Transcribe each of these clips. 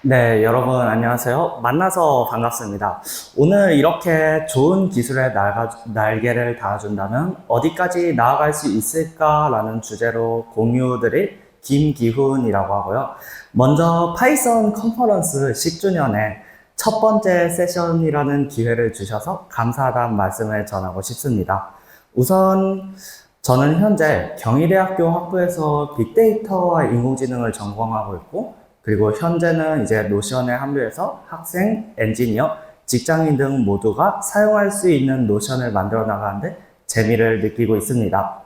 네, 여러분 안녕하세요. 만나서 반갑습니다. 오늘 이렇게 좋은 기술의 날개를 달아준다면 어디까지 나아갈 수 있을까라는 주제로 공유드릴 김기훈이라고 하고요. 먼저 파이썬 컨퍼런스 10주년에 첫 번째 세션이라는 기회를 주셔서 감사하다는 말씀을 전하고 싶습니다. 우선 저는 현재 경희대학교 학부에서 빅데이터와 인공지능을 전공하고 있고, 그리고 현재는 이제 노션에 합류해서 학생, 엔지니어, 직장인 등 모두가 사용할 수 있는 노션을 만들어 나가는데 재미를 느끼고 있습니다.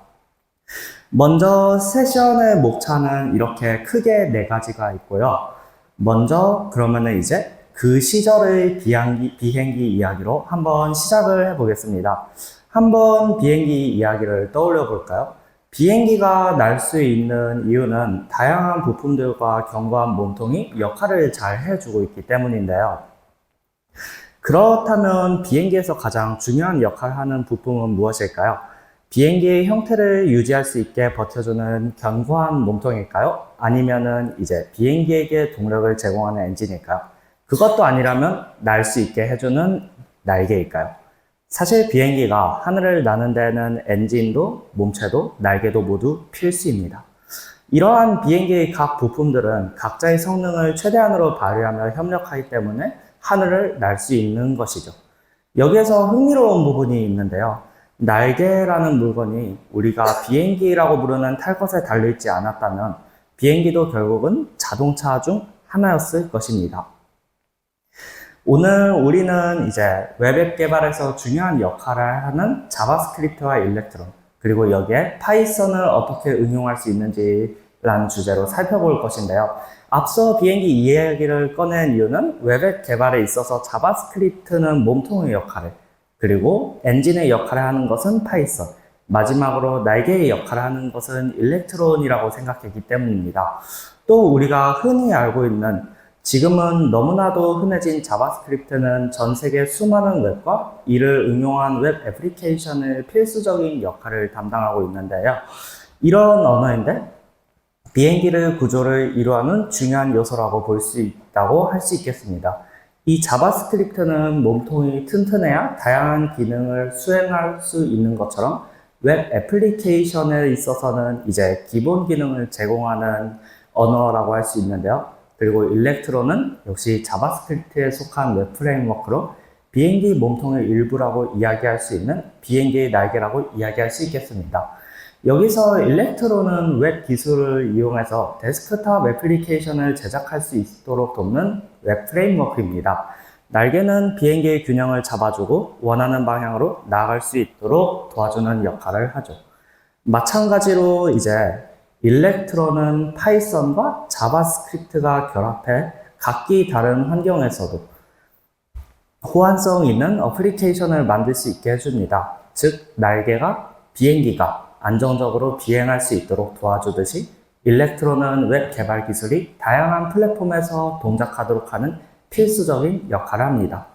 먼저 세션의 목차는 이렇게 크게 네 가지가 있고요. 먼저 그러면은 이제 그 시절의 비행기 이야기로 한번 시작을 해보겠습니다. 한번 비행기 이야기를 떠올려 볼까요? 비행기가 날 수 있는 이유는 다양한 부품들과 견고한 몸통이 역할을 잘 해주고 있기 때문인데요. 그렇다면 비행기에서 가장 중요한 역할을 하는 부품은 무엇일까요? 비행기의 형태를 유지할 수 있게 버텨주는 견고한 몸통일까요? 아니면은 이제 비행기에게 동력을 제공하는 엔진일까요? 그것도 아니라면 날 수 있게 해주는 날개일까요? 사실 비행기가 하늘을 나는 데는 엔진도, 몸체도, 날개도 모두 필수입니다. 이러한 비행기의 각 부품들은 각자의 성능을 최대한으로 발휘하며 협력하기 때문에 하늘을 날 수 있는 것이죠. 여기에서 흥미로운 부분이 있는데요. 날개라는 물건이 우리가 비행기라고 부르는 탈 것에 달려있지 않았다면 비행기도 결국은 자동차 중 하나였을 것입니다. 오늘 우리는 이제 웹앱 개발에서 중요한 역할을 하는 자바스크립트와 일렉트론, 그리고 여기에 파이썬을 어떻게 응용할 수 있는지라는 주제로 살펴볼 것인데요. 앞서 비행기 이야기를 꺼낸 이유는 웹앱 개발에 있어서 자바스크립트는 몸통의 역할을, 그리고 엔진의 역할을 하는 것은 파이썬, 마지막으로 날개의 역할을 하는 것은 일렉트론이라고 생각했기 때문입니다. 또 우리가 흔히 알고 있는 지금은 너무나도 흔해진 자바스크립트는 전 세계 수많은 웹과 이를 응용한 웹 애플리케이션의 필수적인 역할을 담당하고 있는데요. 이런 언어인데 비행기를 구조를 이루하는 중요한 요소라고 볼 수 있다고 할 수 있겠습니다. 이 자바스크립트는 몸통이 튼튼해야 다양한 기능을 수행할 수 있는 것처럼 웹 애플리케이션에 있어서는 이제 기본 기능을 제공하는 언어라고 할 수 있는데요. 그리고 일렉트론은 역시 자바스크립트에 속한 웹 프레임워크로 비행기 몸통의 일부라고 이야기할 수 있는 비행기의 날개라고 이야기할 수 있겠습니다. 여기서 일렉트론은 웹 기술을 이용해서 데스크탑 애플리케이션을 제작할 수 있도록 돕는 웹 프레임워크입니다. 날개는 비행기의 균형을 잡아주고 원하는 방향으로 나아갈 수 있도록 도와주는 역할을 하죠. 마찬가지로 이제 일렉트론은 파이썬과 자바스크립트가 결합해 각기 다른 환경에서도 호환성 있는 어플리케이션을 만들 수 있게 해줍니다. 즉, 날개가 비행기가 안정적으로 비행할 수 있도록 도와주듯이 일렉트론은 웹 개발 기술이 다양한 플랫폼에서 동작하도록 하는 필수적인 역할을 합니다.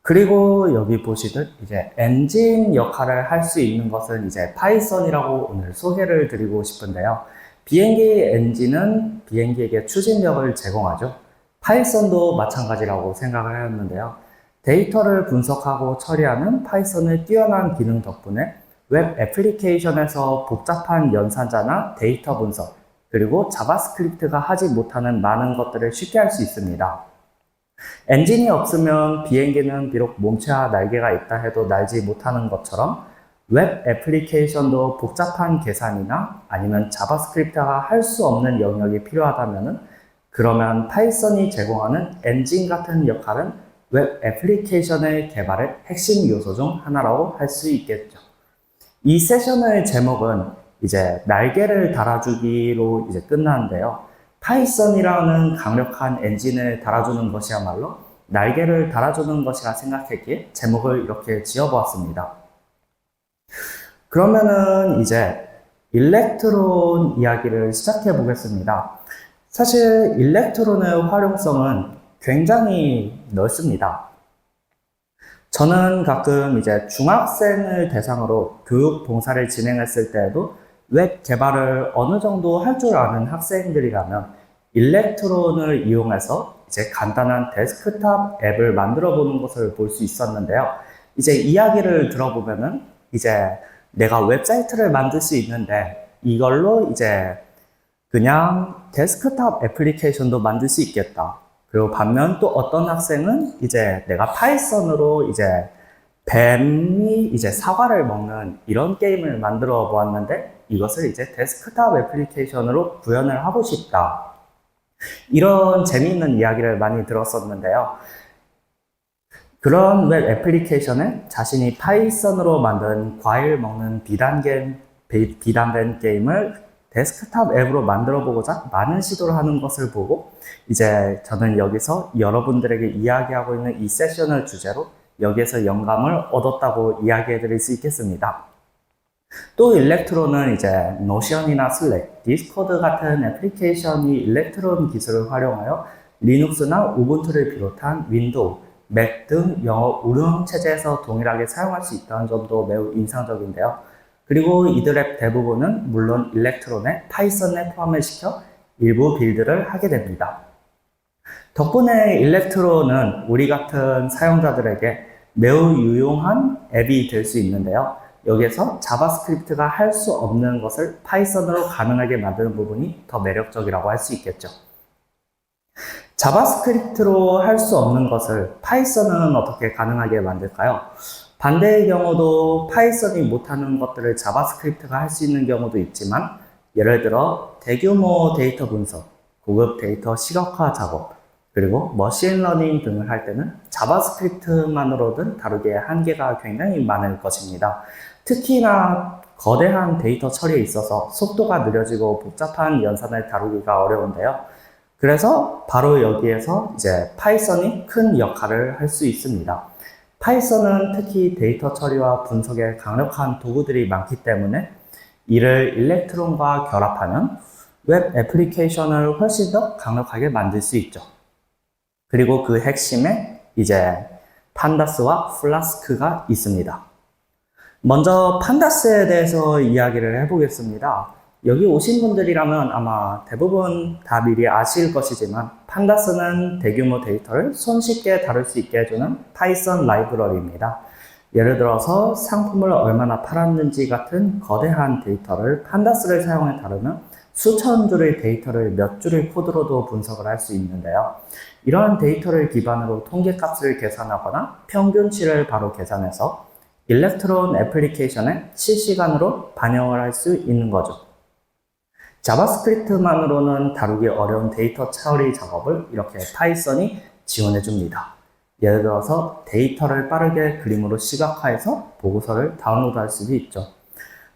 그리고 여기 보시듯 이제 엔진 역할을 할 수 있는 것은 이제 파이썬이라고 오늘 소개를 드리고 싶은데요. 비행기 엔진은 비행기에게 추진력을 제공하죠. 파이썬도 마찬가지라고 생각을 하였는데요. 데이터를 분석하고 처리하는 파이썬의 뛰어난 기능 덕분에 웹 애플리케이션에서 복잡한 연산자나 데이터 분석, 그리고 자바스크립트가 하지 못하는 많은 것들을 쉽게 할 수 있습니다. 엔진이 없으면 비행기는 비록 몸체와 날개가 있다 해도 날지 못하는 것처럼 웹 애플리케이션도 복잡한 계산이나 아니면 자바스크립트가 할 수 없는 영역이 필요하다면 그러면 파이썬이 제공하는 엔진 같은 역할은 웹 애플리케이션의 개발의 핵심 요소 중 하나라고 할 수 있겠죠. 이 세션의 제목은 이제 날개를 달아주기로 이제 끝나는데요. 파이썬이라는 강력한 엔진을 달아주는 것이야말로 날개를 달아주는 것이라 생각했기에 제목을 이렇게 지어보았습니다. 그러면은 이제 일렉트론 이야기를 시작해 보겠습니다. 사실 일렉트론의 활용성은 굉장히 넓습니다. 저는 가끔 이제 중학생을 대상으로 교육 봉사를 진행했을 때에도 웹 개발을 어느 정도 할 줄 아는 학생들이라면 일렉트론을 이용해서 이제 간단한 데스크탑 앱을 만들어 보는 것을 볼 수 있었는데요. 이제 이야기를 들어보면은 이제 내가 웹사이트를 만들 수 있는데 이걸로 이제 그냥 데스크탑 애플리케이션도 만들 수 있겠다. 그리고 반면 또 어떤 학생은 이제 내가 파이썬으로 이제 뱀이 이제 사과를 먹는 이런 게임을 만들어 보았는데 이것을 이제 데스크탑 애플리케이션으로 구현을 하고 싶다. 이런 재미있는 이야기를 많이 들었었는데요. 그런 웹 애플리케이션에 자신이 파이썬으로 만든 과일 먹는 비단된 게임을 데스크탑 앱으로 만들어 보고자 많은 시도를 하는 것을 보고 이제 저는 여기서 여러분들에게 이야기하고 있는 이 세션을 주제로 여기에서 영감을 얻었다고 이야기해 드릴 수 있겠습니다. 또 일렉트론은 이제 노션이나 슬랙, 디스코드 같은 애플리케이션이 일렉트론 기술을 활용하여 리눅스나 우분투를 비롯한 윈도우, 맥 등 영어 운영 체제에서 동일하게 사용할 수 있다는 점도 매우 인상적인데요. 그리고 이들의 대부분은 물론 일렉트론의 파이썬에 포함을 시켜 일부 빌드를 하게 됩니다. 덕분에 일렉트론은 우리 같은 사용자들에게 매우 유용한 앱이 될 수 있는데요. 여기에서 자바스크립트가 할 수 없는 것을 파이썬으로 가능하게 만드는 부분이 더 매력적이라고 할 수 있겠죠. 자바스크립트로 할 수 없는 것을 파이썬은 어떻게 가능하게 만들까요? 반대의 경우도 파이썬이 못하는 것들을 자바스크립트가 할 수 있는 경우도 있지만 예를 들어 대규모 데이터 분석, 고급 데이터 시각화 작업, 그리고 머신러닝 등을 할 때는 자바스크립트만으로는 다루기에 한계가 굉장히 많을 것입니다. 특히나 거대한 데이터 처리에 있어서 속도가 느려지고 복잡한 연산을 다루기가 어려운데요. 그래서 바로 여기에서 이제 파이썬이 큰 역할을 할 수 있습니다. 파이썬은 특히 데이터 처리와 분석에 강력한 도구들이 많기 때문에 이를 일렉트론과 결합하면 웹 애플리케이션을 훨씬 더 강력하게 만들 수 있죠. 그리고 그 핵심에 이제 판다스와 플라스크가 있습니다. 먼저 판다스에 대해서 이야기를 해보겠습니다. 여기 오신 분들이라면 아마 대부분 다 미리 아실 것이지만 판다스는 대규모 데이터를 손쉽게 다룰 수 있게 해주는 파이썬 라이브러리입니다. 예를 들어서 상품을 얼마나 팔았는지 같은 거대한 데이터를 판다스를 사용해 다루면 수천 줄의 데이터를 몇 줄의 코드로도 분석을 할 수 있는데요. 이러한 데이터를 기반으로 통계값을 계산하거나 평균치를 바로 계산해서 일렉트론 애플리케이션에 실시간으로 반영을 할 수 있는 거죠. 자바스크립트만으로는 다루기 어려운 데이터 처리 작업을 이렇게 파이썬이 지원해 줍니다. 예를 들어서 데이터를 빠르게 그림으로 시각화해서 보고서를 다운로드할 수도 있죠.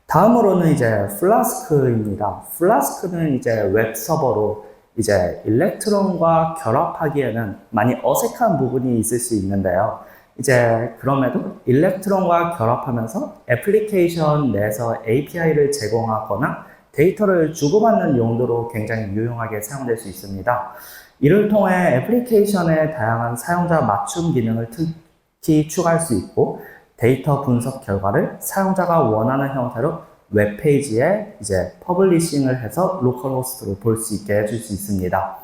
다음으로는 이제 플라스크입니다. 플라스크는 이제 웹 서버로 이제 일렉트론과 결합하기에는 많이 어색한 부분이 있을 수 있는데요. 이제 그럼에도 일렉트론과 결합하면서 애플리케이션 내에서 API를 제공하거나 데이터를 주고받는 용도로 굉장히 유용하게 사용될 수 있습니다. 이를 통해 애플리케이션의 다양한 사용자 맞춤 기능을 특히 추가할 수 있고 데이터 분석 결과를 사용자가 원하는 형태로 웹페이지에 이제 퍼블리싱을 해서 로컬 호스트로 볼 수 있게 해줄 수 있습니다.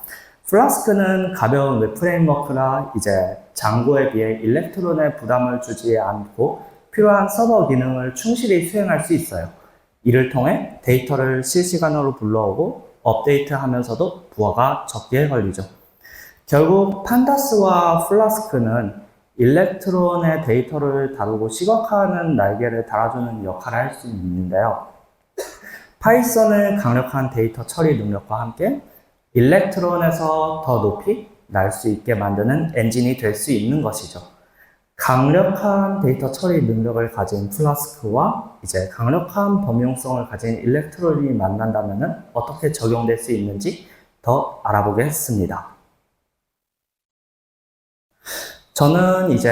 플라스크는 가벼운 웹 프레임워크라 이제 장고에 비해 일렉트론에 부담을 주지 않고 필요한 서버 기능을 충실히 수행할 수 있어요. 이를 통해 데이터를 실시간으로 불러오고 업데이트하면서도 부하가 적게 걸리죠. 결국 판다스와 플라스크는 일렉트론의 데이터를 다루고 시각화하는 날개를 달아주는 역할을 할 수 있는데요. 파이썬의 강력한 데이터 처리 능력과 함께 일렉트론에서 더 높이 날 수 있게 만드는 엔진이 될 수 있는 것이죠. 강력한 데이터 처리 능력을 가진 플라스크와 이제 강력한 범용성을 가진 일렉트론이 만난다면 어떻게 적용될 수 있는지 더 알아보겠습니다. 저는 이제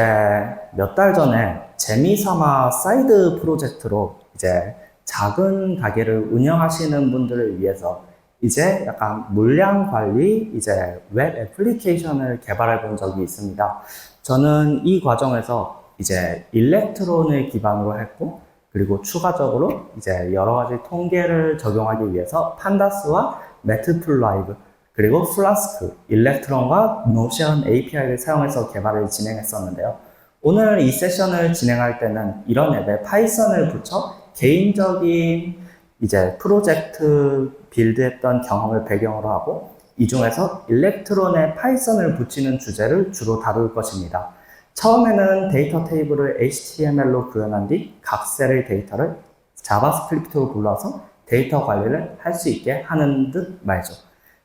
몇 달 전에 재미삼아 사이드 프로젝트로 이제 작은 가게를 운영하시는 분들을 위해서 이제 약간 물량 관리 이제 웹 애플리케이션을 개발해 본 적이 있습니다. 저는 이 과정에서 이제 일렉트론을 기반으로 했고 그리고 추가적으로 이제 여러 가지 통계를 적용하기 위해서 판다스와 매트플라이브 그리고 플라스크, 일렉트론과 노션 API를 사용해서 개발을 진행했었는데요. 오늘 이 세션을 진행할 때는 이런 앱에 파이썬을 붙여 개인적인 이제 프로젝트 빌드했던 경험을 배경으로 하고 이 중에서 일렉트론에 파이썬을 붙이는 주제를 주로 다룰 것입니다. 처음에는 데이터 테이블을 HTML로 구현한 뒤 각 셀의 데이터를 자바스크립트로 불러서 데이터 관리를 할 수 있게 하는 듯 말죠.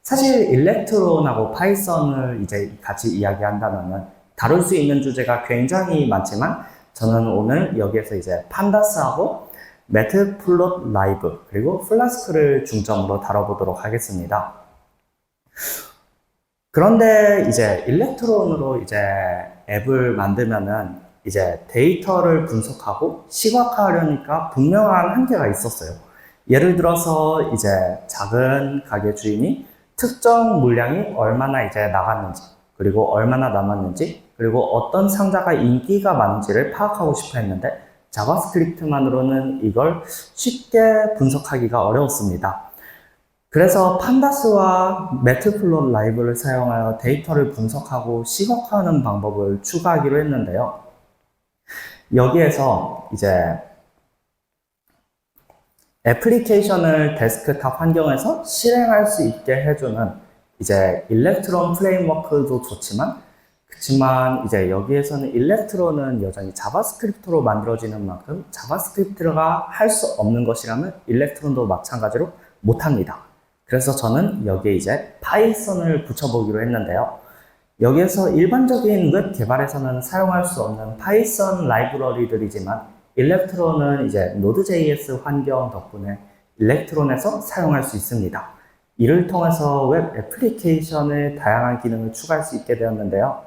사실 일렉트론하고 파이썬을 이제 같이 이야기한다면은 다룰 수 있는 주제가 굉장히 많지만 저는 오늘 여기에서 이제 판다스하고 매트플롯 라이브 그리고 플라스크를 중점으로 다뤄보도록 하겠습니다. 그런데 이제 일렉트론으로 이제 앱을 만들면은 이제 데이터를 분석하고 시각화하려니까 분명한 한계가 있었어요. 예를 들어서 이제 작은 가게 주인이 특정 물량이 얼마나 이제 나갔는지, 그리고 얼마나 남았는지, 그리고 어떤 상자가 인기가 많은지를 파악하고 싶어 했는데 자바스크립트만으로는 이걸 쉽게 분석하기가 어려웠습니다. 그래서 판다스와 매트플롯 라이브를 사용하여 데이터를 분석하고 시각화하는 방법을 추가하기로 했는데요. 여기에서 이제 애플리케이션을 데스크탑 환경에서 실행할 수 있게 해주는 이제 일렉트론 프레임워크도 좋지만 그렇지만 이제 여기에서는 일렉트론은 여전히 자바스크립트로 만들어지는 만큼 자바스크립트가 할 수 없는 것이라면 일렉트론도 마찬가지로 못합니다. 그래서 저는 여기에 이제 파이썬을 붙여보기로 했는데요. 여기에서 일반적인 웹 개발에서는 사용할 수 없는 파이썬 라이브러리들이지만 일렉트론은 이제 Node.js 환경 덕분에 일렉트론에서 사용할 수 있습니다. 이를 통해서 웹 애플리케이션의 다양한 기능을 추가할 수 있게 되었는데요.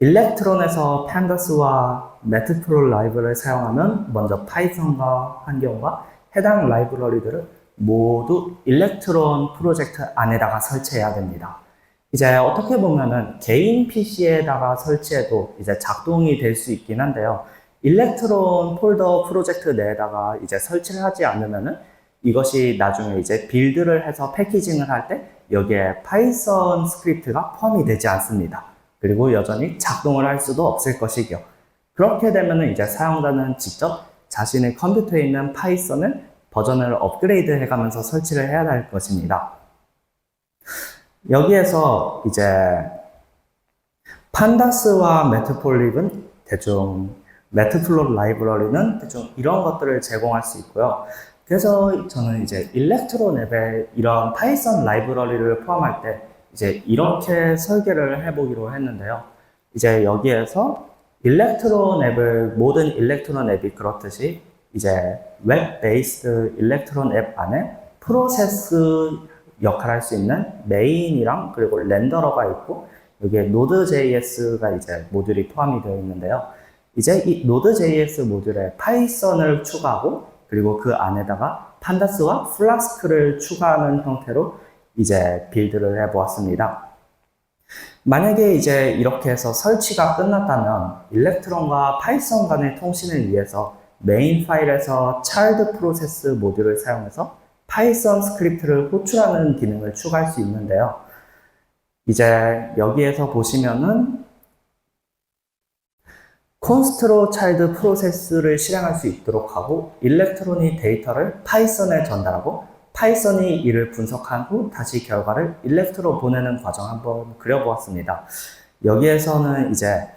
일렉트론에서 판다스와 매트플롯 라이브를 사용하면 먼저 파이썬과 환경과 해당 라이브러리들을 모두 일렉트론 프로젝트 안에다가 설치해야 됩니다. 이제 어떻게 보면은 개인 PC에다가 설치해도 이제 작동이 될 수 있긴 한데요. 일렉트론 폴더 프로젝트 내에다가 이제 설치를 하지 않으면은 이것이 나중에 이제 빌드를 해서 패키징을 할 때 여기에 파이썬 스크립트가 포함이 되지 않습니다. 그리고 여전히 작동을 할 수도 없을 것이고요. 그렇게 되면은 이제 사용자는 직접 자신의 컴퓨터에 있는 파이썬을 버전을 업그레이드 해가면서 설치를 해야 할 것입니다. 여기에서 이제 판다스와 매트폴립은 대충 매트플롯 라이브러리는 대충 이런 것들을 제공할 수 있고요. 그래서 저는 이제 일렉트론 앱에 이런 파이썬 라이브러리를 포함할 때 이제 이렇게 설계를 해보기로 했는데요. 이제 여기에서 일렉트론 앱을 모든 일렉트론 앱이 그렇듯이 이제 웹 베이스드 일렉트론 앱 안에 프로세스 역할을 할 수 있는 메인이랑 그리고 렌더러가 있고 여기에 Node.js가 이제 모듈이 포함이 되어 있는데요. 이제 이 Node.js 모듈에 파이썬을 추가하고 그리고 그 안에다가 판다스와 플라스크를 추가하는 형태로 이제 빌드를 해보았습니다. 만약에 이제 이렇게 해서 설치가 끝났다면 일렉트론과 파이썬 간의 통신을 위해서 메인 파일에서 차일드 프로세스 모듈을 사용해서 파이썬 스크립트를 호출하는 기능을 추가할 수 있는데요. 이제 여기에서 보시면은 콘스트로 차일드 프로세스를 실행할 수 있도록 하고 일렉트론이 데이터를 파이썬에 전달하고 파이썬이 이를 분석한 후 다시 결과를 일렉트로 보내는 과정 한번 그려보았습니다. 여기에서는 이제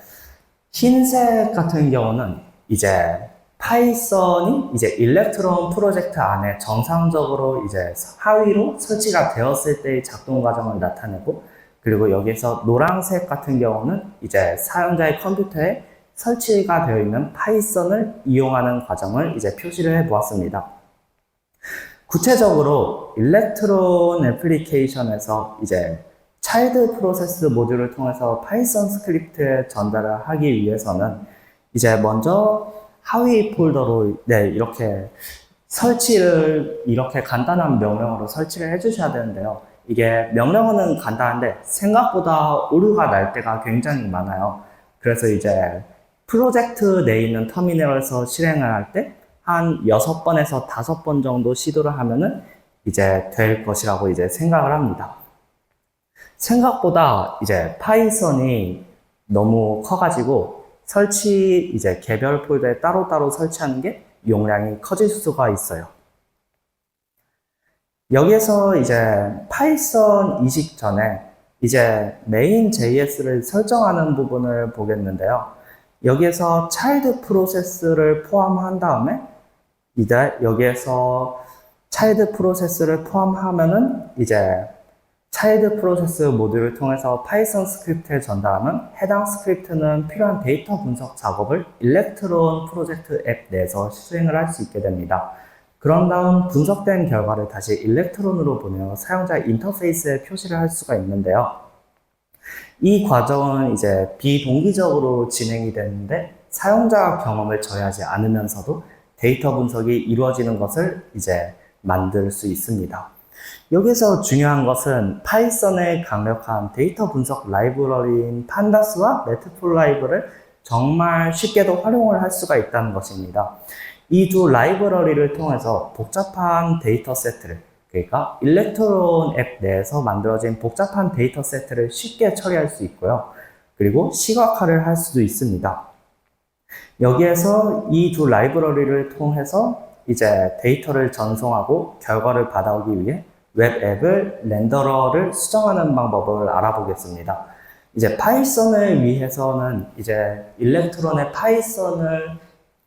흰색 같은 경우는 이제 파이썬이 이제 일렉트론 프로젝트 안에 정상적으로 이제 하위로 설치가 되었을 때의 작동 과정을 나타내고 그리고 여기서 노란색 같은 경우는 이제 사용자의 컴퓨터에 설치가 되어 있는 파이썬을 이용하는 과정을 이제 표시를 해 보았습니다. 구체적으로 일렉트론 애플리케이션에서 이제 차일드 프로세스 모듈을 통해서 파이썬 스크립트에 전달을 하기 위해서는 이제 먼저 하위 폴더로 이렇게 설치를 이렇게 간단한 명령어로 설치를 해주셔야 되는데요. 이게 명령어는 간단한데 생각보다 오류가 날 때가 굉장히 많아요. 그래서 이제 프로젝트 내에 있는 터미널에서 실행을 할 때 한 6번에서 5번 정도 시도를 하면은 이제 될 것이라고 이제 생각을 합니다. 생각보다 이제 파이썬이 너무 커가지고 이제 개별 폴더에 따로따로 설치하는 게 용량이 커질 수가 있어요. 여기에서 이제 파이썬 이식 전에 이제 메인 JS를 설정하는 부분을 보겠는데요. 여기에서 차일드 프로세스를 포함한 다음에 이제 여기에서 차일드 프로세스를 포함하면은 이제 차일드 프로세스 모듈을 통해서 파이썬 스크립트에 전달하면 해당 스크립트는 필요한 데이터 분석 작업을 일렉트론 프로젝트 앱 내에서 수행을 할 수 있게 됩니다. 그런 다음 분석된 결과를 다시 일렉트론으로 보내어 사용자 인터페이스에 표시를 할 수가 있는데요. 이 과정은 이제 비동기적으로 진행이 되는데 사용자 경험을 저해하지 않으면서도 데이터 분석이 이루어지는 것을 이제 만들 수 있습니다. 여기서 중요한 것은 파이썬의 강력한 데이터 분석 라이브러리인 판다스와 매트플라이브를 정말 쉽게도 활용을 할 수가 있다는 것입니다. 이 두 라이브러리를 통해서 복잡한 데이터 세트를, 그러니까 일렉트론 앱 내에서 만들어진 복잡한 데이터 세트를 쉽게 처리할 수 있고요. 그리고 시각화를 할 수도 있습니다. 여기에서 이 두 라이브러리를 통해서 이제 데이터를 전송하고 결과를 받아오기 위해 웹 앱을 렌더러를 수정하는 방법을 알아보겠습니다. 이제 파이썬을 위해서는 이제 일렉트론의 파이썬을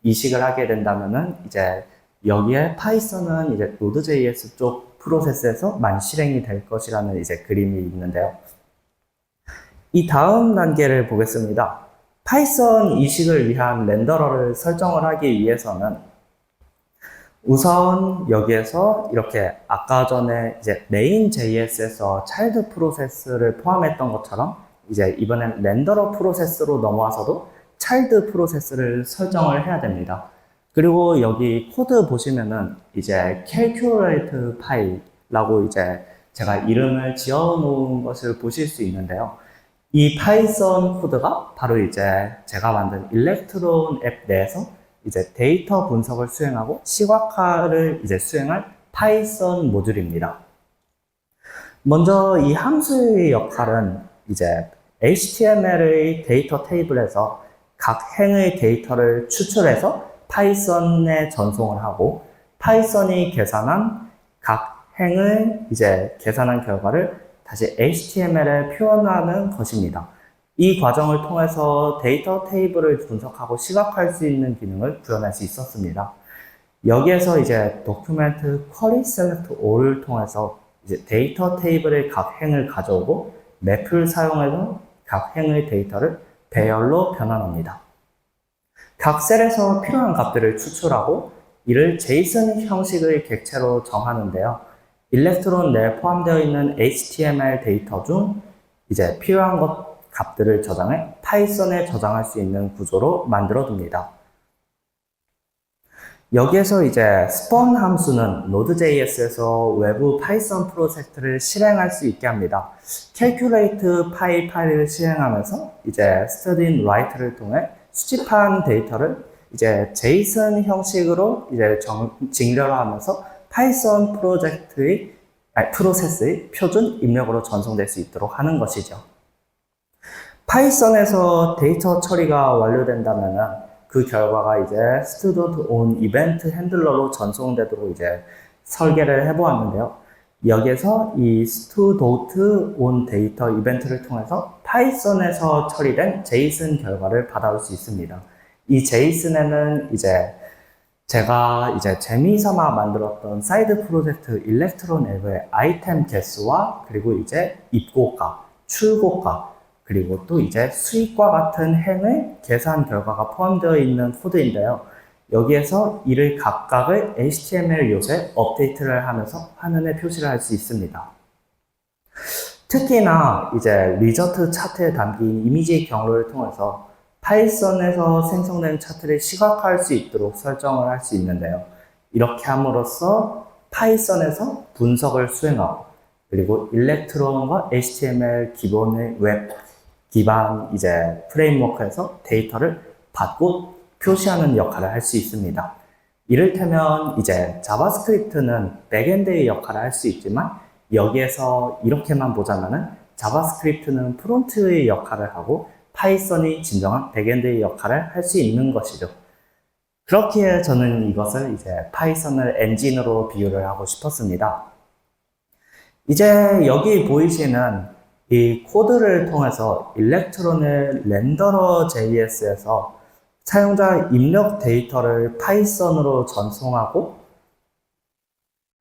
이식을 하게 된다면은 이제 여기에 파이썬은 이제 노드.js 쪽 프로세스에서 만 실행이 될 것이라는 이제 그림이 있는데요. 이 다음 단계를 보겠습니다. 파이썬 이식을 위한 렌더러를 설정을 하기 위해서는 우선 여기에서 이렇게 아까 전에 이제 main.js에서 차일드 프로세스를 포함했던 것처럼 이제 이번엔 렌더러 프로세스로 넘어와서도 차일드 프로세스를 설정을 해야 됩니다. 그리고 여기 코드 보시면은 이제 calculate 파일라고 이제 제가 이름을 지어 놓은 것을 보실 수 있는데요. 이 파이썬 코드가 바로 이제 제가 만든 일렉트론 앱 내에서 이제 데이터 분석을 수행하고 시각화를 이제 수행할 파이썬 모듈입니다. 먼저 이 함수의 역할은 이제 HTML의 데이터 테이블에서 각 행의 데이터를 추출해서 파이썬에 전송을 하고 파이썬이 계산한 각 행을 이제 계산한 결과를 다시 HTML에 표현하는 것입니다. 이 과정을 통해서 데이터 테이블을 분석하고 시각화할 수 있는 기능을 구현할 수 있었습니다. 여기에서 이제 도큐멘트 쿼리 셀렉트 올을 통해서 이제 데이터 테이블의 각 행을 가져오고 맵을 사용해서 각 행의 데이터를 배열로 변환합니다. 각 셀에서 필요한 값들을 추출하고 이를 JSON 형식의 객체로 정하는데요. 일렉트론 내에 포함되어 있는 HTML 데이터 중 이제 필요한 값들을 저장해 파이썬에 저장할 수 있는 구조로 만들어 둡니다. 여기에서 이제 spawn 함수는 Node.js에서 외부 파이썬 프로젝트를 실행할 수 있게 합니다. calculate 파일을 실행하면서 이제 stdin write를 통해 수집한 데이터를 이제 JSON 형식으로 이제 직렬화하면서 파이썬 프로세스의 표준 입력으로 전송될 수 있도록 하는 것이죠. 파이썬에서 데이터 처리가 완료된다면은 그 결과가 이제 student.on 이벤트 핸들러로 전송되도록 이제 설계를 해보았는데요. 여기에서 이 stu.on 데이터 이벤트를 통해서 파이썬에서 처리된 JSON 결과를 받아올 수 있습니다. 이 JSON에는 이제 제가 이제 재미삼아 만들었던 사이드 프로젝트 일렉트론 앱의 아이템 개수와 그리고 이제 입고가, 출고가, 그리고 또 이제 수익과 같은 행의 계산 결과가 포함되어 있는 코드인데요. 여기에서 이를 각각의 HTML 요소에 업데이트를 하면서 화면에 표시를 할 수 있습니다. 특히나 이제 리저트 차트에 담긴 이미지 경로를 통해서 파이썬에서 생성된 차트를 시각화할 수 있도록 설정을 할 수 있는데요. 이렇게 함으로써 파이썬에서 분석을 수행하고 그리고 일렉트론과 HTML 기본의 웹 기반 이제 프레임워크에서 데이터를 받고 표시하는 역할을 할 수 있습니다. 이를테면 이제 자바스크립트는 백엔드의 역할을 할 수 있지만 여기에서 이렇게만 보자면은 자바스크립트는 프론트의 역할을 하고 파이썬이 진정한 백엔드의 역할을 할 수 있는 것이죠. 그렇기에 저는 이것을 이제 파이썬을 엔진으로 비유를 하고 싶었습니다. 이제 여기 보이시는 이 코드를 통해서 일렉트론의 렌더러 JS에서 사용자 입력 데이터를 파이썬으로 전송하고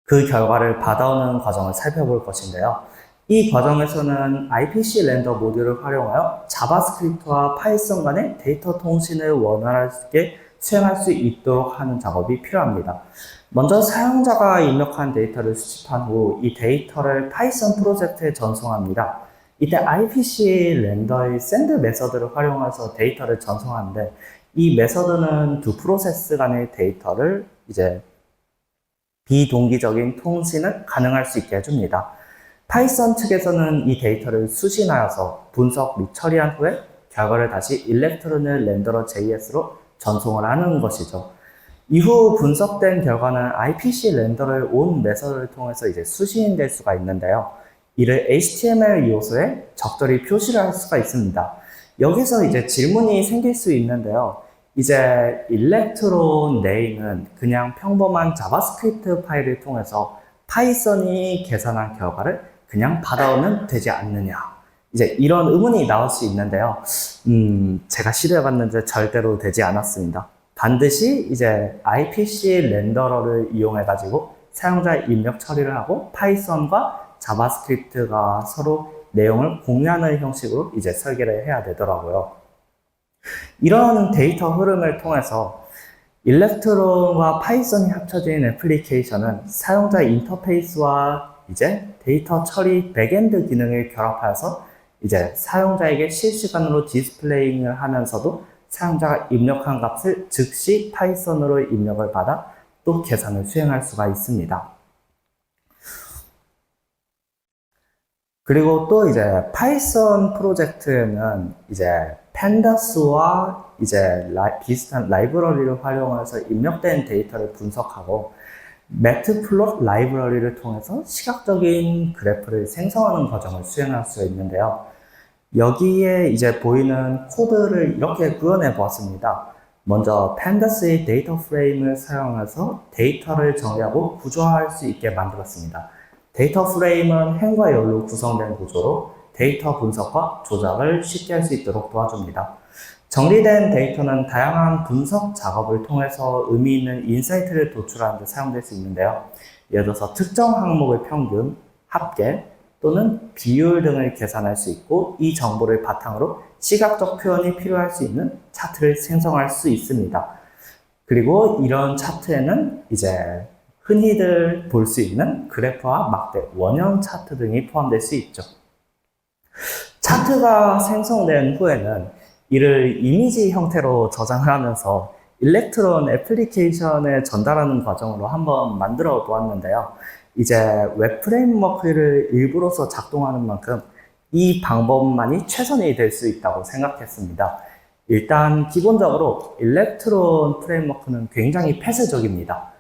그 결과를 받아오는 과정을 살펴볼 것인데요. 이 과정에서는 IPC 렌더 모듈을 활용하여 자바스크립트와 파이썬 간의 데이터 통신을 원활하게 수행할 수 있도록 하는 작업이 필요합니다. 먼저 사용자가 입력한 데이터를 수집한 후 이 데이터를 파이썬 프로젝트에 전송합니다. 이때 IPC 렌더의 send 메서드를 활용해서 데이터를 전송하는데 이 메서드는 두 프로세스 간의 데이터를 이제 비동기적인 통신을 가능할 수 있게 해줍니다. 파이썬 측에서는 이 데이터를 수신하여서 분석 및 처리한 후에 결과를 다시 일렉트론을 렌더러 JS로 전송을 하는 것이죠. 이후 분석된 결과는 IPC 렌더를 온 메서드를 통해서 이제 수신될 수가 있는데요. 이를 HTML 요소에 적절히 표시를 할 수가 있습니다. 여기서 이제 질문이 생길 수 있는데요. 이제 일렉트론 내에는 그냥 평범한 자바스크립트 파일을 통해서 파이썬이 계산한 결과를 그냥 받아오면 되지 않느냐. 이제 이런 의문이 나올 수 있는데요. 제가 시도해봤는데 절대로 되지 않았습니다. 반드시 이제 IPC 렌더러를 이용해가지고 사용자 입력 처리를 하고 파이썬과 자바스크립트가 서로 내용을 공유하는 형식으로 이제 설계를 해야 되더라고요. 이런 데이터 흐름을 통해서 일렉트론과 파이썬이 합쳐진 애플리케이션은 사용자 인터페이스와 이제 데이터 처리 백엔드 기능을 결합하여서 이제 사용자에게 실시간으로 디스플레이를 하면서도 사용자가 입력한 값을 즉시 파이썬으로 입력을 받아 또 계산을 수행할 수가 있습니다. 그리고 또 이제 파이썬 프로젝트는 이제 펜다스와 이제 비슷한 라이브러리를 활용해서 입력된 데이터를 분석하고 매트플롯 라이브러리를 통해서 시각적인 그래프를 생성하는 과정을 수행할 수 있는데요. 여기에 이제 보이는 코드를 이렇게 구현해 보았습니다. 먼저 펜다스의 데이터 프레임을 사용해서 데이터를 정리하고 구조화할 수 있게 만들었습니다. 데이터 프레임은 행과 열로 구성된 구조로 데이터 분석과 조작을 쉽게 할 수 있도록 도와줍니다. 정리된 데이터는 다양한 분석 작업을 통해서 의미 있는 인사이트를 도출하는 데 사용될 수 있는데요. 예를 들어서 특정 항목의 평균, 합계 또는 비율 등을 계산할 수 있고 이 정보를 바탕으로 시각적 표현이 필요할 수 있는 차트를 생성할 수 있습니다. 그리고 이런 차트에는 이제 흔히들 볼 수 있는 그래프와 막대, 원형 차트 등이 포함될 수 있죠. 차트가 생성된 후에는 이를 이미지 형태로 저장을 하면서 일렉트론 애플리케이션에 전달하는 과정으로 한번 만들어 보았는데요. 이제 웹 프레임워크를 일부러서 작동하는 만큼 이 방법만이 최선이 될 수 있다고 생각했습니다. 일단 기본적으로 일렉트론 프레임워크는 굉장히 폐쇄적입니다.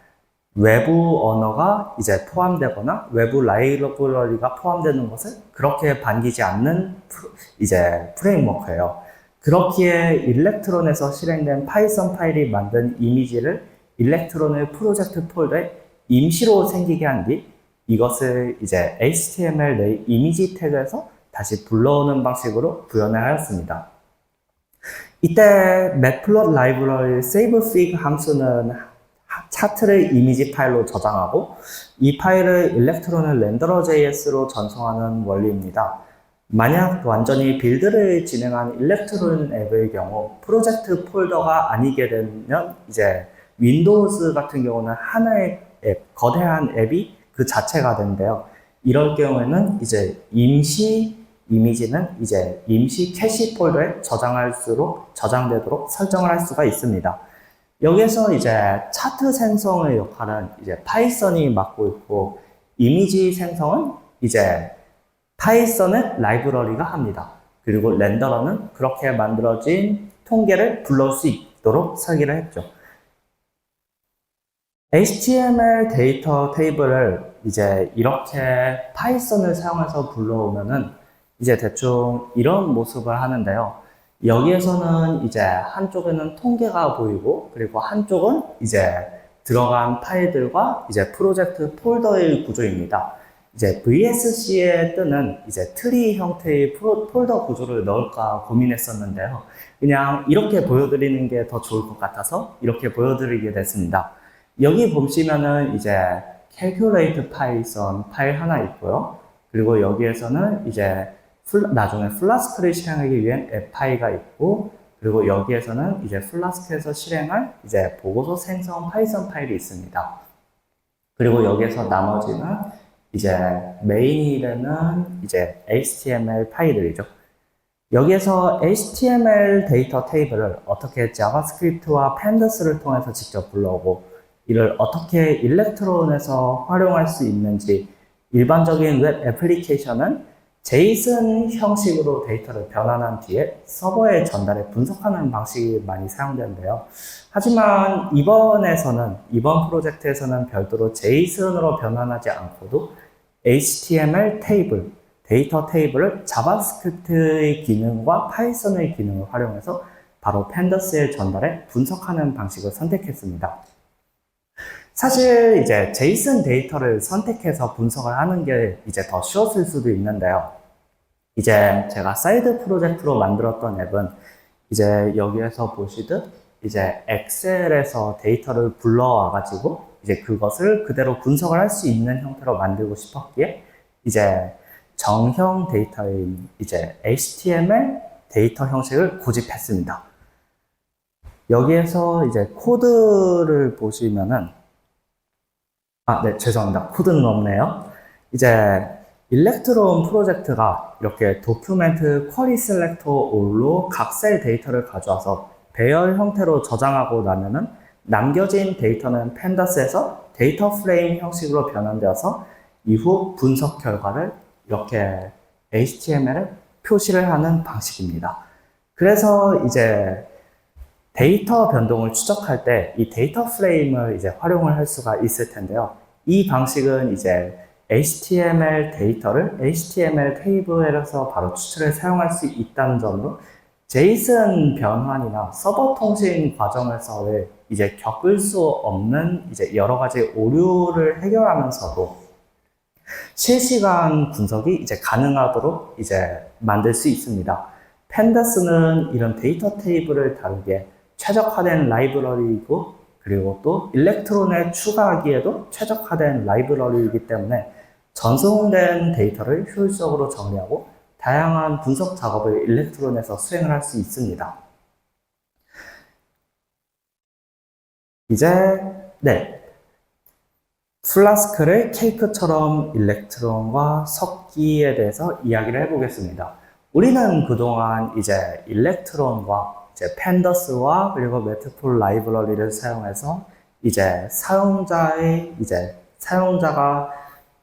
외부 언어가 이제 포함되거나 외부 라이브러리가 포함되는 것을 그렇게 반기지 않는 이제 프레임워크예요. 그렇기에 일렉트론에서 실행된 파이썬 파일이 만든 이미지를 일렉트론의 프로젝트 폴더에 임시로 생기게 한 뒤 이것을 이제 HTML 내 이미지 태그에서 다시 불러오는 방식으로 구현을 하였습니다. 이때 매플롯 라이브러리 savefig 함수는 차트를 이미지 파일로 저장하고 이 파일을 일렉트론을 렌더러 JS로 전송하는 원리입니다. 만약 완전히 빌드를 진행한 일렉트론 앱의 경우 프로젝트 폴더가 아니게 되면 이제 윈도우즈 같은 경우는 하나의 앱, 거대한 앱이 그 자체가 되는데요. 이럴 경우에는 이제 임시 이미지는 이제 임시 캐시 폴더에 저장되도록 설정을 할 수가 있습니다. 여기서 이제 차트 생성의 역할은 이제 파이썬이 맡고 있고 이미지 생성은 이제 파이썬의 라이브러리가 합니다. 그리고 렌더러는 그렇게 만들어진 통계를 불러올 수 있도록 설계를 했죠. HTML 데이터 테이블을 이제 이렇게 파이썬을 사용해서 불러오면은 이제 대충 이런 모습을 하는데요. 여기에서는 이제 한쪽에는 통계가 보이고, 그리고 한쪽은 이제 들어간 파일들과 이제 프로젝트 폴더의 구조입니다. 이제 VSC에 뜨는 이제 트리 형태의 폴더 구조를 넣을까 고민했었는데요. 그냥 이렇게 보여드리는 게 더 좋을 것 같아서 이렇게 보여드리게 됐습니다. 여기 보시면은 이제 calculate python 파일 하나 있고요. 그리고 여기에서는 이제 나중에 플라스크를 실행하기 위한 앱 파일가 있고, 그리고 여기에서는 이제 플라스크에서 실행할 이제 보고서 생성 파이썬 파일이 있습니다. 그리고 여기에서 나머지는 이제 메인이 되는 이제 HTML 파일들이죠. 여기에서 HTML 데이터 테이블을 어떻게 자바스크립트와 팬더스를 통해서 직접 불러오고, 이를 어떻게 일렉트론에서 활용할 수 있는지, 일반적인 웹 애플리케이션은 JSON 형식으로 데이터를 변환한 뒤에 서버에 전달해 분석하는 방식이 많이 사용되는데요. 하지만 이번 프로젝트에서는 별도로 JSON으로 변환하지 않고도 HTML 테이블, 데이터 테이블을 자바스크립트의 기능과 파이썬의 기능을 활용해서 바로 팬더스에 전달해 분석하는 방식을 선택했습니다. 사실 이제 JSON 데이터를 선택해서 분석을 하는 게 이제 더 쉬웠을 수도 있는데요. 이제 제가 사이드 프로젝트로 만들었던 앱은 이제 여기에서 보시듯 이제 엑셀에서 데이터를 불러와 가지고 이제 그것을 그대로 분석을 할 수 있는 형태로 만들고 싶었기에 이제 정형 데이터인 이제 HTML 데이터 형식을 고집했습니다. 여기에서 이제 코드를 보시면은 네, 죄송합니다. 코드는 없네요. 이제 일렉트론 프로젝트가 이렇게 도큐멘트 쿼리 셀렉터 올로 각 셀 데이터를 가져와서 배열 형태로 저장하고 나면은 남겨진 데이터는 팬더스에서 데이터 프레임 형식으로 변환되어서 이후 분석 결과를 이렇게 HTML에 표시를 하는 방식입니다. 그래서 이제 데이터 변동을 추적할 때 이 데이터 프레임을 이제 활용을 할 수가 있을 텐데요. 이 방식은 이제 HTML 데이터를 HTML 테이블에서 바로 추출해 사용할 수 있다는 점으로 JSON 변환이나 서버 통신 과정에서의 이제 겪을 수 없는 이제 여러 가지 오류를 해결하면서도 실시간 분석이 이제 가능하도록 이제 만들 수 있습니다. 팬더스는 이런 데이터 테이블을 다루기에 최적화된 라이브러리이고, 그리고 또 일렉트론에 추가하기에도 최적화된 라이브러리이기 때문에 전송된 데이터를 효율적으로 정리하고 다양한 분석 작업을 일렉트론에서 수행을 할 수 있습니다. 이제 플라스크를 케이크처럼 일렉트론과 섞기에 대해서 이야기를 해보겠습니다. 우리는 그동안 이제 일렉트론과 이제 팬더스와 그리고 메트풀 라이브러리를 사용해서 이제 사용자가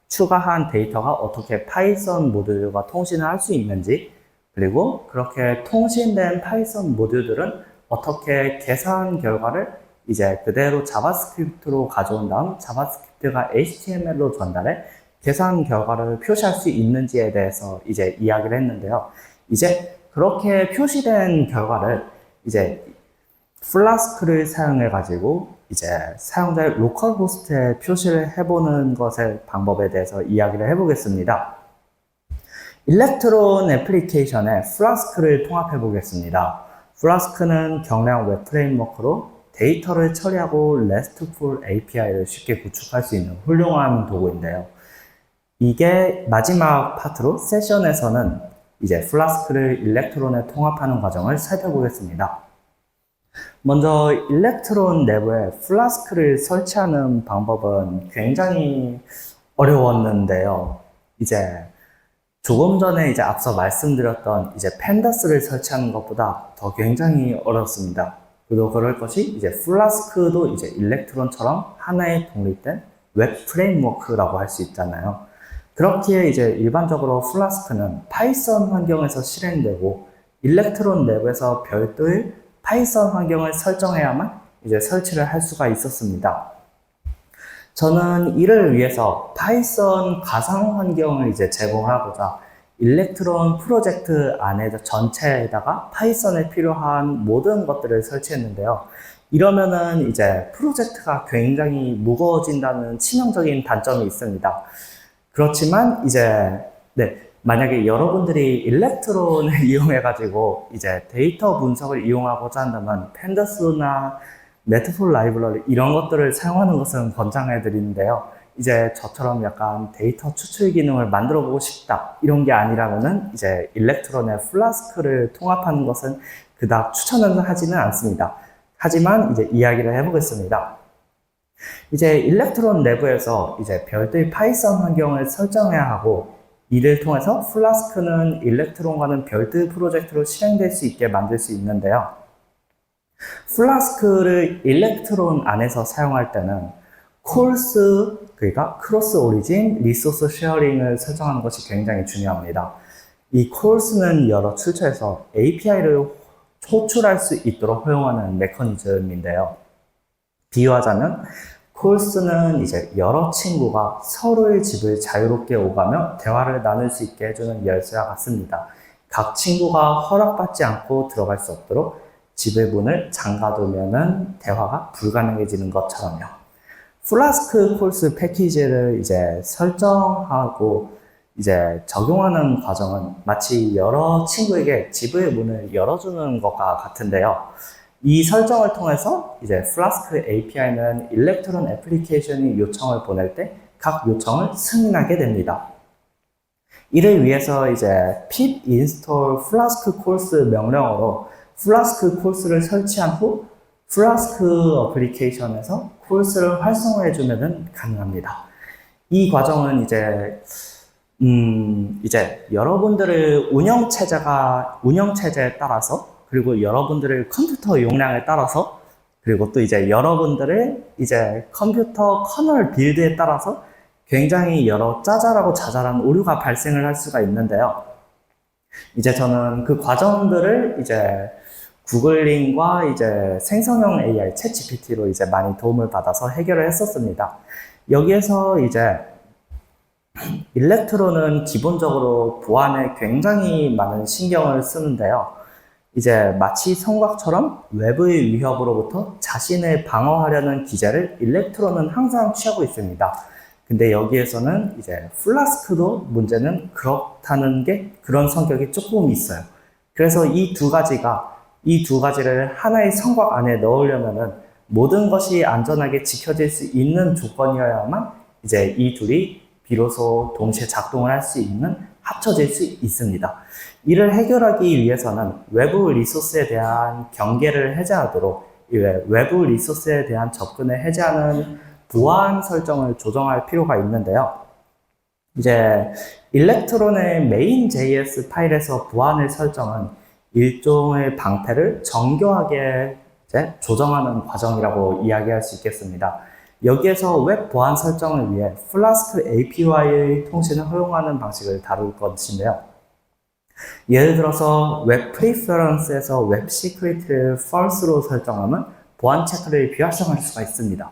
추가한 데이터가 어떻게 파이썬 모듈과 통신을 할 수 있는지, 그리고 그렇게 통신된 파이썬 모듈들은 어떻게 계산 결과를 이제 그대로 자바스크립트로 가져온 다음 자바스크립트가 HTML로 전달해 계산 결과를 표시할 수 있는지에 대해서 이제 이야기를 했는데요. 이제 그렇게 표시된 결과를 이제 플라스크를 사용해 가지고 이제 사용자의 로컬 호스트에 표시를 해보는 것의 방법에 대해서 이야기를 해보겠습니다. 일렉트론 애플리케이션에 플라스크를 통합해 보겠습니다. 플라스크는 경량 웹 프레임워크로 데이터를 처리하고 RESTful API를 쉽게 구축할 수 있는 훌륭한 도구인데요. 이게 마지막 파트로 세션에서는 이제 플라스크를 일렉트론에 통합하는 과정을 살펴보겠습니다. 먼저 일렉트론 내부에 플라스크를 설치하는 방법은 굉장히 어려웠는데요. 이제 조금 전에 이제 앞서 말씀드렸던 이제 팬더스를 설치하는 것보다 더 굉장히 어렵습니다. 그리고 그럴 것이 이제 플라스크도 이제 일렉트론처럼 하나의 독립된 웹 프레임워크라고 할 수 있잖아요. 그렇기에 이제 일반적으로 플라스크는 파이썬 환경에서 실행되고 일렉트론 내부에서 별도의 파이썬 환경을 설정해야만 이제 설치를 할 수가 있었습니다. 저는 이를 위해서 파이썬 가상 환경을 이제 제공하고자 일렉트론 프로젝트 안에 전체에다가 파이썬에 필요한 모든 것들을 설치했는데요. 이러면은 이제 프로젝트가 굉장히 무거워진다는 치명적인 단점이 있습니다. 그렇지만 이제 만약에 여러분들이 일렉트론을 이용해가지고 이제 데이터 분석을 이용하고자 한다면 펜더스나 매트플 라이브러리 이런 것들을 사용하는 것은 권장해 드리는데요. 이제 저처럼 약간 데이터 추출 기능을 만들어 보고 싶다 이런 게 아니라면은 이제 일렉트론의 플라스크를 통합하는 것은 그닥 추천은 하지는 않습니다. 하지만 이제 이야기를 해보겠습니다. 이제 일렉트론 내부에서 이제 별도의 파이썬 환경을 설정해야 하고 이를 통해서 플라스크는 일렉트론과는 별도의 프로젝트로 실행될 수 있게 만들 수 있는데요. 플라스크를 일렉트론 안에서 사용할 때는 콜스, 그러니까 크로스 오리진 리소스 쉐어링을 설정하는 것이 굉장히 중요합니다. 이 콜스는 여러 출처에서 API를 호출할 수 있도록 허용하는 메커니즘인데요. 비유하자면 콜스는 이제 여러 친구가 서로의 집을 자유롭게 오가며 대화를 나눌 수 있게 해주는 열쇠와 같습니다. 각 친구가 허락받지 않고 들어갈 수 없도록 집의 문을 잠가두면은 대화가 불가능해지는 것처럼요. 플라스크 콜스 패키지를 이제 설정하고 이제 적용하는 과정은 마치 여러 친구에게 집의 문을 열어주는 것과 같은데요. 이 설정을 통해서 이제 플라스크 API는 일렉트론 애플리케이션이 요청을 보낼 때 각 요청을 승인하게 됩니다. 이를 위해서 이제 pip install flask calls 명령어로 플라스크 콜스를 설치한 후 플라스크 어플리케이션에서 콜스를 활성화해주면 가능합니다. 이 과정은 이제 여러분들의 운영체제에 따라서 그리고 여러분들의 컴퓨터 용량에 따라서 그리고 또 이제 여러분들의 이제 컴퓨터 커널 빌드에 따라서 굉장히 여러 짜잘하고 자잘한 오류가 발생을 할 수가 있는데요. 이제 저는 그 과정들을 이제 구글링과 이제 생성형 AI, 챗GPT로 이제 많이 도움을 받아서 해결을 했었습니다. 여기에서 이제 일렉트론은 기본적으로 보안에 굉장히 많은 신경을 쓰는데요. 이제 마치 성곽처럼 외부의 위협으로부터 자신을 방어하려는 기제를 일렉트론은 항상 취하고 있습니다. 근데 여기에서는 이제 플라스크도 문제는 그렇다는 게 그런 성격이 조금 있어요. 그래서 이 두 가지를 하나의 성곽 안에 넣으려면은 모든 것이 안전하게 지켜질 수 있는 조건이어야만 이제 이 둘이 비로소 동시에 작동을 할 수 있는 합쳐질 수 있습니다. 이를 해결하기 위해서는 외부 리소스에 대한 경계를 해제하도록 외부 리소스에 대한 접근을 해제하는 보안 설정을 조정할 필요가 있는데요. 이제 일렉트론의 main.js 파일에서 보안을 설정은 일종의 방패를 정교하게 이제 조정하는 과정이라고 이야기할 수 있겠습니다. 여기에서 웹 보안 설정을 위해 플라스크 API의 통신을 허용하는 방식을 다룰 것인데요. 예를 들어서 웹 프리퍼런스에서 웹 시크릿을 false로 설정하면 보안 체크를 비활성화할 수가 있습니다.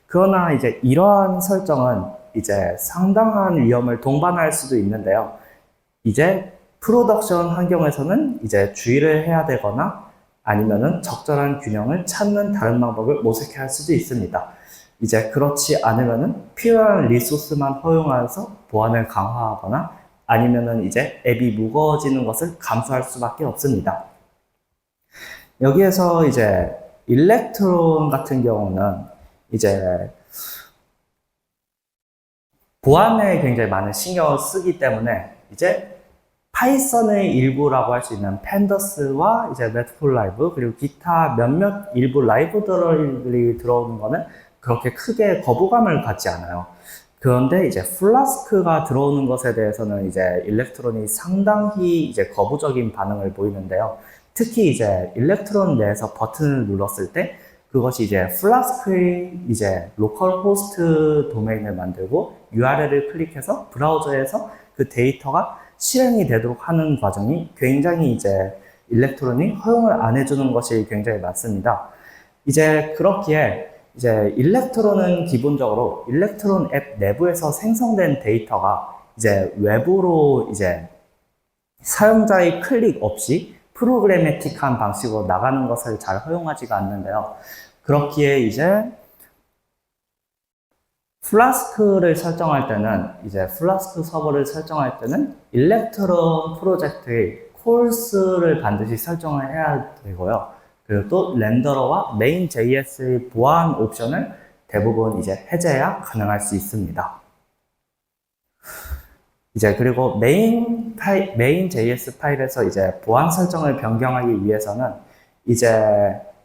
그러나 이제 이러한 설정은 이제 상당한 위험을 동반할 수도 있는데요. 이제 프로덕션 환경에서는 이제 주의를 해야 되거나 아니면은 적절한 균형을 찾는 다른 방법을 모색해야 할 수도 있습니다. 이제 그렇지 않으면은 필요한 리소스만 허용해서 보안을 강화하거나 아니면은 이제 앱이 무거워지는 것을 감수할 수밖에 없습니다. 여기에서 이제 일렉트론 같은 경우는 이제 보안에 굉장히 많은 신경을 쓰기 때문에 이제 파이썬의 일부라고 할 수 있는 펜더스와 이제 매트플 라이브 그리고 기타 몇몇 일부 라이브러리 들어오는 거는 그렇게 크게 거부감을 갖지 않아요. 그런데 이제 플라스크가 들어오는 것에 대해서는 이제 일렉트론이 상당히 이제 거부적인 반응을 보이는데요. 특히 이제 일렉트론 내에서 버튼을 눌렀을 때 그것이 이제 플라스크의 이제 로컬 호스트 도메인을 만들고 URL을 클릭해서 브라우저에서 그 데이터가 실행이 되도록 하는 과정이 굉장히 이제 일렉트론이 허용을 안 해주는 것이 굉장히 많습니다. 이제 그렇기에 이제 일렉트론은 기본적으로 일렉트론 앱 내부에서 생성된 데이터가 이제 외부로 이제 사용자의 클릭 없이 프로그래매틱한 방식으로 나가는 것을 잘 허용하지가 않는데요. 그렇기에 이제 플라스크를 설정할 때는 플라스크 서버를 설정할 때는 일렉트론 프로젝트의 콜스를 반드시 설정을 해야 되고요. 그리고 또 렌더러와 메인 JS의 보안 옵션을 대부분 해제해야 가능할 수 있습니다. 그리고 메인 JS 파일에서 보안 설정을 변경하기 위해서는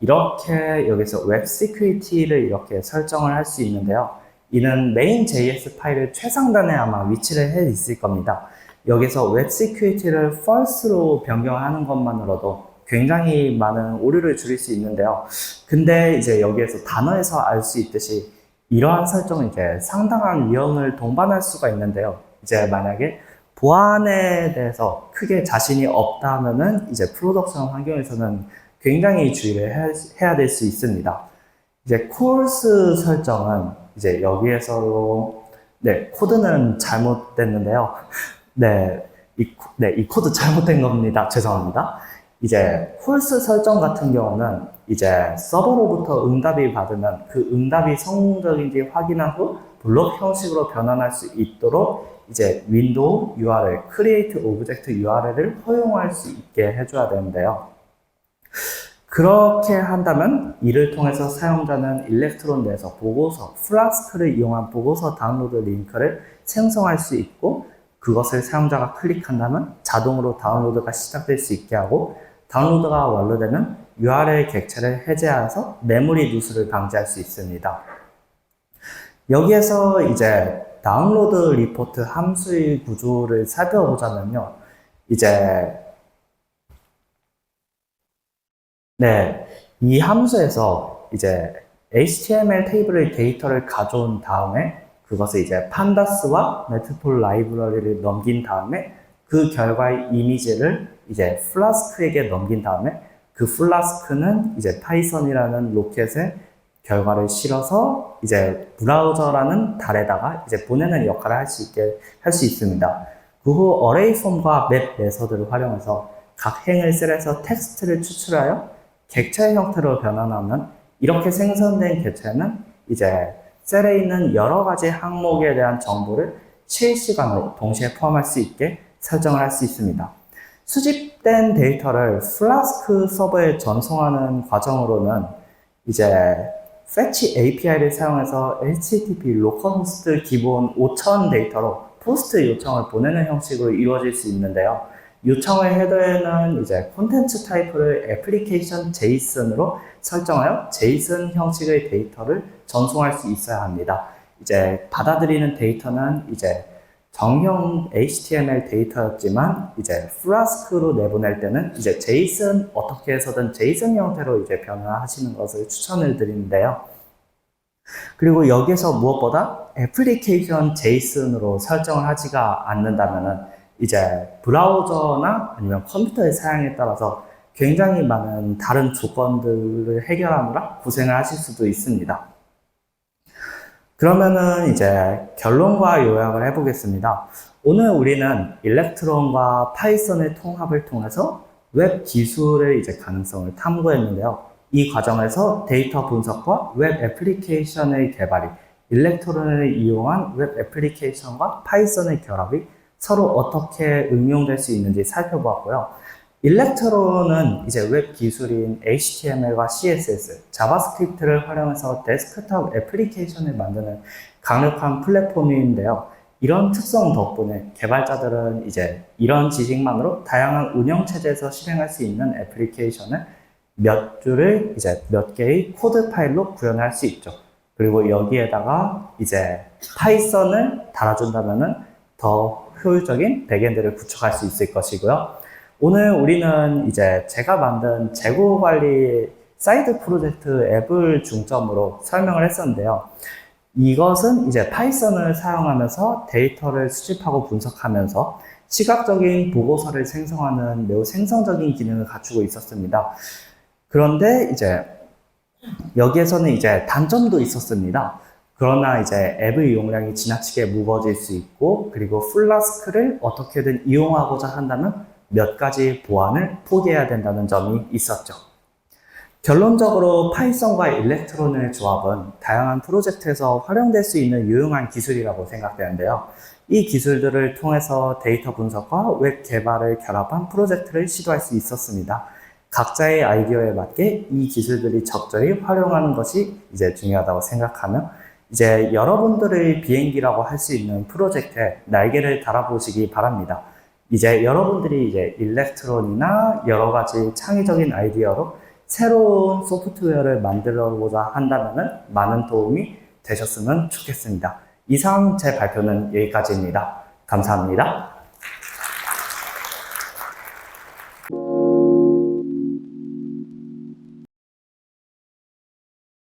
이렇게 여기서 웹 시큐리티를 이렇게 설정을 할 수 있는데요. 이는 메인 JS 파일의 최상단에 아마 위치를 해 있을 겁니다. 여기서 웹 시큐리티를 false로 변경하는 것만으로도 굉장히 많은 오류를 줄일 수 있는데요. 근데 여기에서 단어에서 알 수 있듯이 이러한 설정은 상당한 위험을 동반할 수가 있는데요. 만약에 보안에 대해서 크게 자신이 없다 하면은 프로덕션 환경에서는 굉장히 주의를 해야 될 수 있습니다. 콜스 설정은 여기에서로 코드는 잘못됐는데요. 이 코드 잘못된 겁니다. 죄송합니다. 콜스 설정 같은 경우는 서버로부터 응답이 받으면 그 응답이 성공적인지 확인한 후 블록 형식으로 변환할 수 있도록 윈도우 URL, create object URL을 허용할 수 있게 해줘야 되는데요. 그렇게 한다면 이를 통해서 사용자는 일렉트론 내에서 보고서, 플라스크를 이용한 보고서 다운로드 링크를 생성할 수 있고 그것을 사용자가 클릭한다면 자동으로 다운로드가 시작될 수 있게 하고 다운로드가 완료되면 URL 객체를 해제해서 메모리 누수를 방지할 수 있습니다. 여기에서 다운로드 리포트 함수의 구조를 살펴보자면요. 이 함수에서 HTML 테이블의 데이터를 가져온 다음에 그것을 판다스와 매트폴 라이브러리를 넘긴 다음에 그 결과의 이미지를 플라스크에게 넘긴 다음에 그 플라스크는 파이썬이라는 로켓에 결과를 실어서 브라우저라는 달에다가 보내는 역할을 할 수 있습니다. 그 후 어레이 폼과 맵 메서드를 활용해서 각 행을 셀에서 텍스트를 추출하여 객체 형태로 변환하면 이렇게 생성된 객체는 셀에 있는 여러 가지 항목에 대한 정보를 실시간으로 동시에 포함할 수 있게 설정을 할 수 있습니다. 수집된 데이터를 플라스크 서버에 전송하는 과정으로는 fetch API를 사용해서 HTTP 로컬호스트 기본 5000 데이터로 포스트 요청을 보내는 형식으로 이루어질 수 있는데요. 요청의 헤더에는 콘텐츠 타입을 애플리케이션 JSON으로 설정하여 JSON 형식의 데이터를 전송할 수 있어야 합니다. 받아들이는 데이터는 정형 HTML 데이터였지만 플라스크로 내보낼 때는 JSON 어떻게 해서든 JSON 형태로 변화하시는 것을 추천을 드리는데요. 그리고 여기에서 무엇보다 애플리케이션 JSON으로 설정을 하지가 않는다면은 브라우저나 아니면 컴퓨터의 사양에 따라서 굉장히 많은 다른 조건들을 해결하느라 고생을 하실 수도 있습니다. 그러면은 결론과 요약을 해보겠습니다. 오늘 우리는 일렉트론과 파이썬의 통합을 통해서 웹 기술의 가능성을 탐구했는데요. 이 과정에서 데이터 분석과 웹 애플리케이션의 개발이 일렉트론을 이용한 웹 애플리케이션과 파이썬의 결합이 서로 어떻게 응용될 수 있는지 살펴보았고요. 일렉트론은 웹 기술인 HTML과 CSS, 자바스크립트를 활용해서 데스크톱 애플리케이션을 만드는 강력한 플랫폼인데요. 이런 특성 덕분에 개발자들은 이런 지식만으로 다양한 운영체제에서 실행할 수 있는 애플리케이션을 몇 줄을 몇 개의 코드 파일로 구현할 수 있죠. 그리고 여기에다가 파이썬을 달아준다면은 더 효율적인 백엔드를 구축할 수 있을 것이고요. 오늘 우리는 제가 만든 재고 관리 사이드 프로젝트 앱을 중점으로 설명을 했었는데요. 이것은 파이썬을 사용하면서 데이터를 수집하고 분석하면서 시각적인 보고서를 생성하는 매우 생성적인 기능을 갖추고 있었습니다. 그런데 여기에서는 단점도 있었습니다. 그러나 앱의 용량이 지나치게 무거워질 수 있고 그리고 플라스크를 어떻게든 이용하고자 한다면 몇 가지 보안을 포기해야 된다는 점이 있었죠. 결론적으로 파이썬과 일렉트론의 조합은 다양한 프로젝트에서 활용될 수 있는 유용한 기술이라고 생각되는데요. 이 기술들을 통해서 데이터 분석과 웹 개발을 결합한 프로젝트를 시도할 수 있었습니다. 각자의 아이디어에 맞게 이 기술들이 적절히 활용하는 것이 이제 중요하다고 생각하며 이제 여러분들의 비행기라고 할 수 있는 프로젝트에 날개를 달아보시기 바랍니다. 이제 여러분들이 이제 일렉트론이나 여러 가지 창의적인 아이디어로 새로운 소프트웨어를 만들어보자 한다면 많은 도움이 되셨으면 좋겠습니다. 이상 제 발표는 여기까지입니다. 감사합니다.